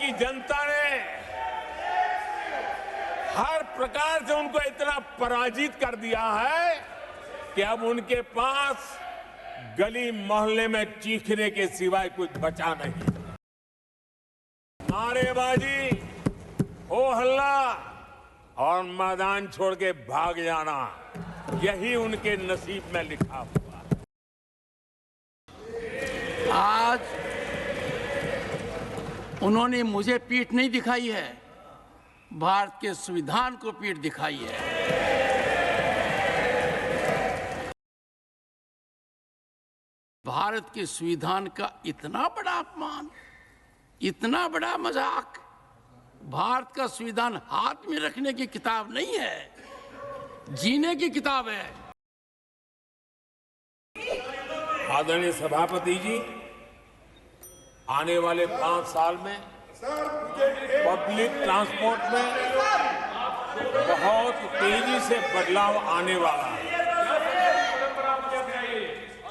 की जनता ने हर प्रकार से उनको इतना पराजित कर दिया है कि अब उनके पास गली मोहल्ले में चीखने के सिवाय कुछ बचा नहीं। नारेबाजी, हो हल्ला और मैदान छोड़ के भाग जाना, यही उनके नसीब में लिखा हुआ। आज उन्होंने मुझे पीठ नहीं दिखाई है, भारत के संविधान को पीठ दिखाई है। भारत के संविधान का इतना बड़ा अपमान, इतना बड़ा मजाक। भारत का संविधान हाथ में रखने की किताब नहीं है, जीने की किताब है। आदरणीय सभापति जी, आने वाले 5 साल में पब्लिक ट्रांसपोर्ट में बहुत तेजी से बदलाव आने वाला है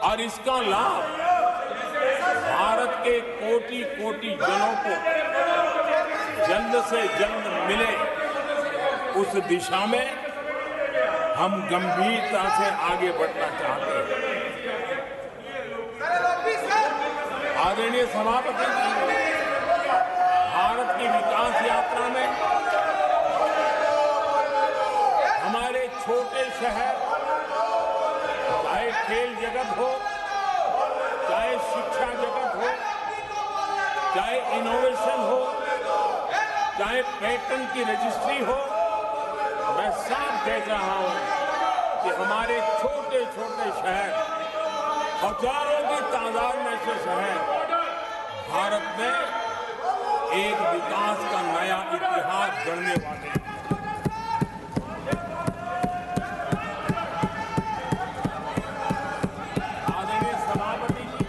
और इसका लाभ भारत के कोटि-कोटि जनों को जल्द से जल्द मिले, उस दिशा में हम गंभीरता से आगे बढ़ना चाहते हैं। आदरणीय सभापति जी, भारत की विकास यात्रा में हमारे छोटे शहर, चाहे खेल जगत हो, चाहे शिक्षा जगत हो, चाहे इनोवेशन हो, चाहे पेटेंट की रजिस्ट्री हो, मैं साफ देख रहा हूं कि हमारे छोटे छोटे शहर, हजारों की तादाद में से शहर भारत में एक विकास का नया इतिहास गढ़ने वाले हैं। आदरणीय सभापति जी,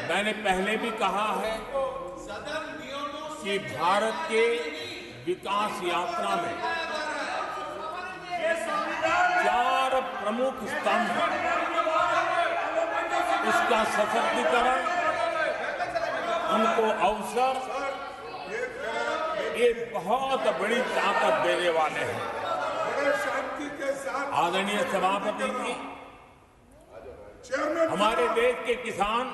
मैंने पहले भी कहा है कि भारत के विकास यात्रा में 4 प्रमुख स्तंभ हैं। उसका सशक्तिकरण, उनको अवसर, ये बहुत बड़ी ताकत देने वाले हैं। आदरणीय सभापति जी, हमारे देश के किसान,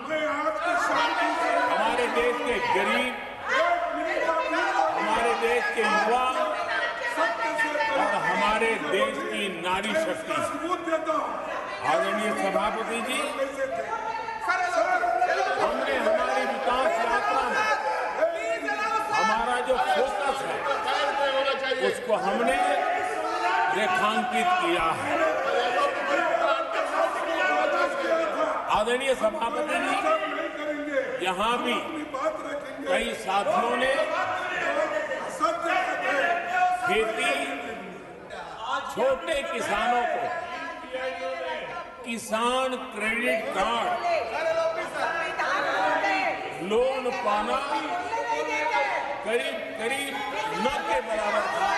हमारे देश के गरीब, हमारे देश के युवा और हमारे देश की नारी शक्ति, आदरणीय सभापति जी, हमने हमारी विकास यात्रा में हमारा जो फोकस है उसको हमने रेखांकित किया है। आदरणीय सभापति जी, यहाँ भी कई साथियों ने खेती, छोटे किसानों को किसान क्रेडिट कार्ड, लोन पाना करीब करीब न के बराबर था,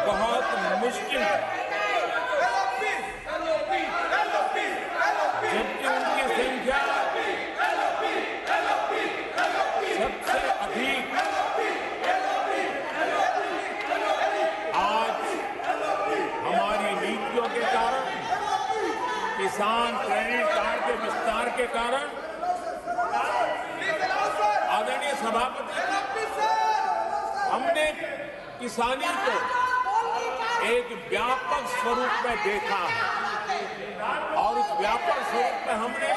बहुत मुश्किल था। जबकि उनकी संख्या सबसे अधिक आज हमारी नीतियों के कारण, किसान क्रेडिट कार्ड के विस्तार के कारण, आदरणीय सभापति, हमने किसानी को एक व्यापक स्वरूप में देखा है और उस व्यापक स्वरूप में हमने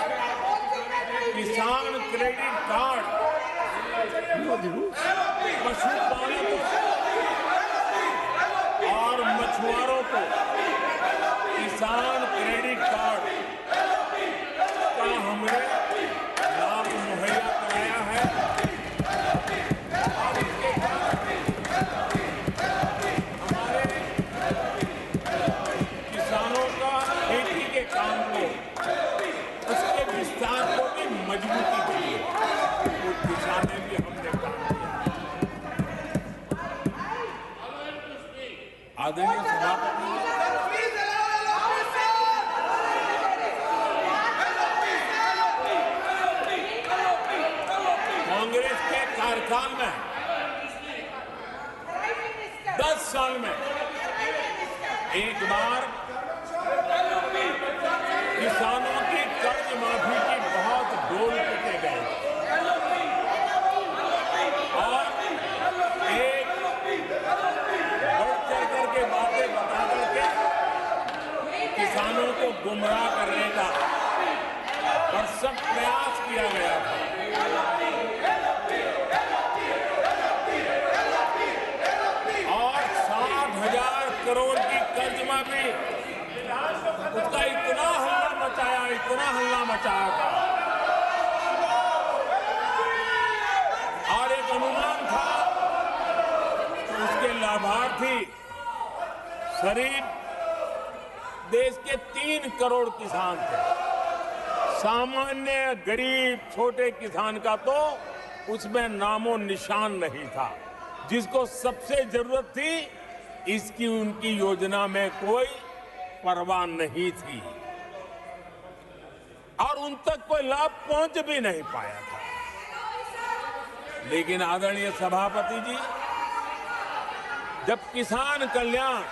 किसान क्रेडिट कार्ड, पशुपालकों और मछुआरों को किसान क्रेडिट कार्ड का हमने लाभ मुहैया कराया है और इसके कारण हमारे किसानों का खेती के काम को, उसके विस्तार को भी मजबूती दी है। उस दिशा में भी हमने काम किया। आदरणीय सभापति, कांग्रेस के कार्यकाल में 10 साल में एक बार किसानों की कर्ज माफी की बहुत डोल पिटे गए और एक बढ़ चढ़ करके बातें बता करके किसानों को गुमराह करने का भरसक प्रयास किया गया था। और 60,000 करोड़ की कर्ज माफी, उसका इतना हल्ला मचाया था और एक अनुमान था उसके लाभार्थी करीब देश के 3 करोड़ किसान थे। सामान्य गरीब छोटे किसान का तो उसमें नामो निशान नहीं था। जिसको सबसे जरूरत थी इसकी उनकी योजना में कोई परवाह नहीं थी और उन तक कोई लाभ पहुंच भी नहीं पाया था। लेकिन आदरणीय सभापति जी, जब किसान कल्याण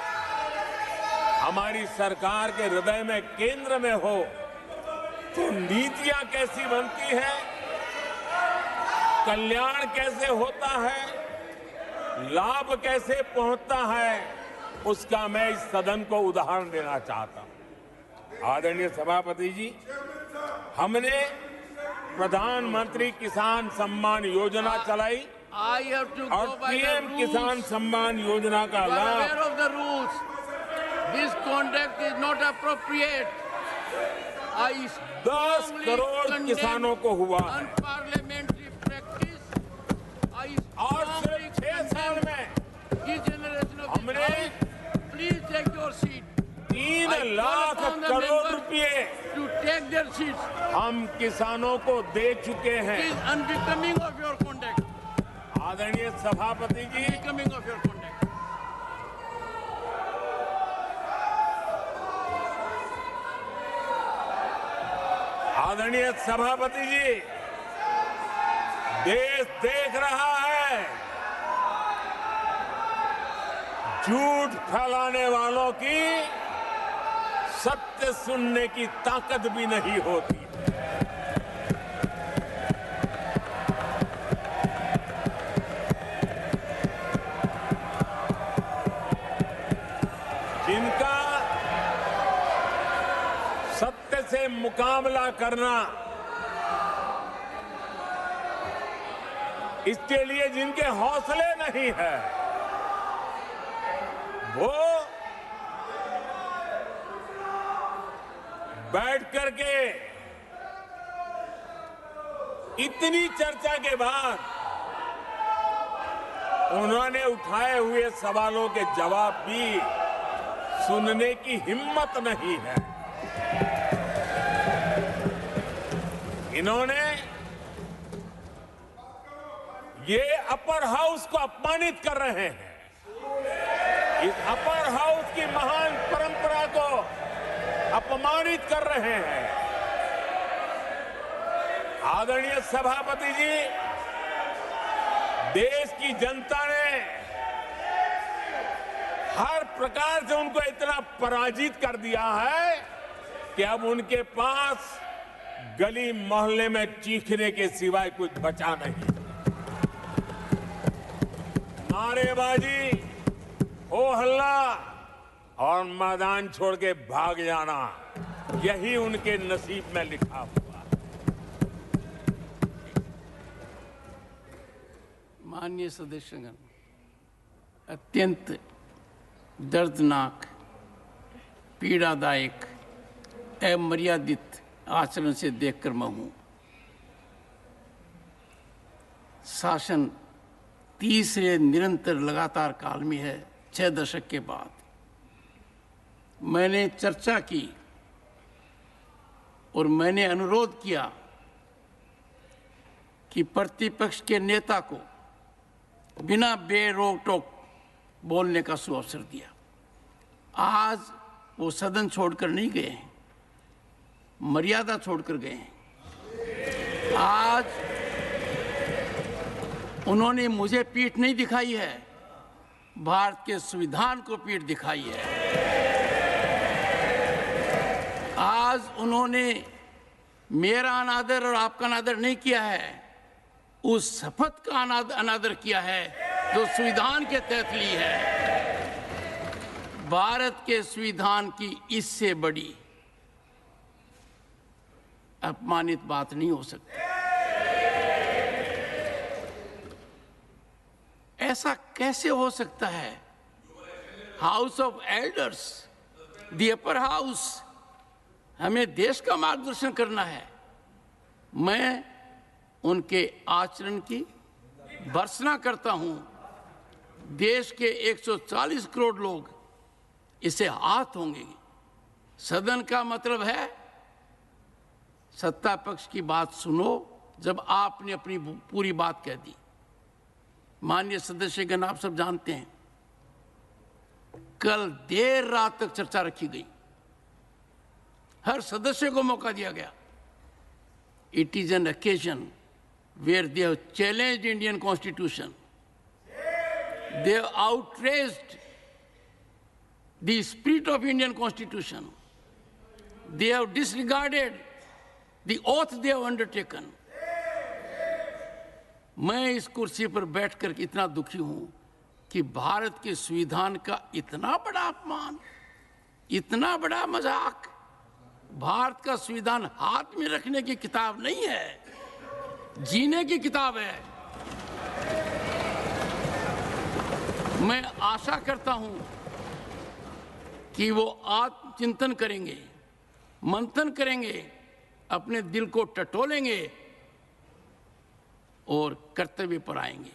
हमारी सरकार के हृदय में केंद्र में हो तो नीतियां कैसी बनती हैं, कल्याण कैसे होता है, लाभ कैसे पहुंचता है, उसका मैं इस सदन को उदाहरण देना चाहता हूं। आदरणीय सभापति जी, हमने प्रधानमंत्री किसान सम्मान योजना चलाई और पीएम किसान सम्मान योजना का लाभ। This conduct is not appropriate. 10 crore किसानों को हुआ है unparliamentary practice. और सिर्फ 6 साल में हमने Please take your seat. 3 lakh crore रुपए To take their seats. हम किसानों को दे चुके हैं। It is unbecoming of your conduct. आदरणीय सभापति जी, Unbecoming of your conduct. आदरणीय सभापति जी, देश देख रहा है झूठ फैलाने वालों की सत्य सुनने की ताकत भी नहीं होती। जिनका सत्य से मुकाबला करना, इसके लिए जिनके हौसले नहीं है, वो बैठ करके इतनी चर्चा के बाद उन्होंने उठाए हुए सवालों के जवाब भी सुनने की हिम्मत नहीं है। इन्होंने ये अपर हाउस को अपमानित कर रहे हैं। इस अपर हाउस की महान परंपरा को अपमानित कर रहे हैं। आदरणीय सभापति जी, देश की जनता ने हर प्रकार से उनको इतना पराजित कर दिया है कि अब उनके पास गली मोहल्ले में चीखने के सिवाय कुछ बचा नहीं। नारेबाजी, हो हल्ला और मैदान छोड़ के भाग जाना, यही उनके नसीब में लिखा हुआ। माननीय सदस्यगण, अत्यंत दर्दनाक, पीड़ादायक, अमर्यादित आचरण से देखकर मैं हूं। शासन तीसरे निरंतर लगातार काल में है। 6 दशक के बाद मैंने चर्चा की और मैंने अनुरोध किया कि प्रतिपक्ष के नेता को बिना बेरोक टोक बोलने का सुअवसर दिया। आज वो सदन छोड़कर नहीं गए हैं, मर्यादा छोड़कर गए हैं। उन्होंने मुझे पीठ नहीं दिखाई है, भारत के संविधान को पीठ दिखाई है। आज उन्होंने मेरा अनादर और आपका अनादर नहीं किया है, उस शपथ का अनादर किया है जो संविधान के तहत ली है। भारत के संविधान की इससे बड़ी अपमानित बात नहीं हो सकती। ऐसा कैसे हो सकता है? House of elders, the upper house, हमें देश का मार्गदर्शन करना है। मैं उनके आचरण की भर्त्सना करता हूं। देश के 140 करोड़ लोग इसे हाथ होंगे। सदन का मतलब है सत्ता पक्ष की बात सुनो जब आपने अपनी पूरी बात कह दी। माननीय सदस्यगण, आप सब जानते हैं कल देर रात तक चर्चा रखी गई, हर सदस्य को मौका दिया गया। It is an occasion where they have challenged Indian Constitution. They have outraged the spirit of Indian Constitution. They have disregarded the oath they have undertaken. मैं इस कुर्सी पर बैठकर इतना दुखी हूं कि भारत के संविधान का इतना बड़ा अपमान, इतना बड़ा मजाक। भारत का संविधान हाथ में रखने की किताब नहीं है, जीने की किताब है। मैं आशा करता हूं कि वो आत्मचिंतन करेंगे, मंथन करेंगे, अपने दिल को टटोलेंगे और कर्तव्य पर आएंगे।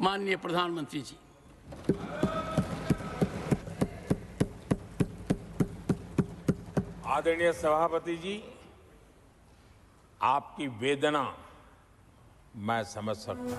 माननीय प्रधानमंत्री जी, आदरणीय सभापति जी, आपकी वेदना मैं समझ सकता हूं।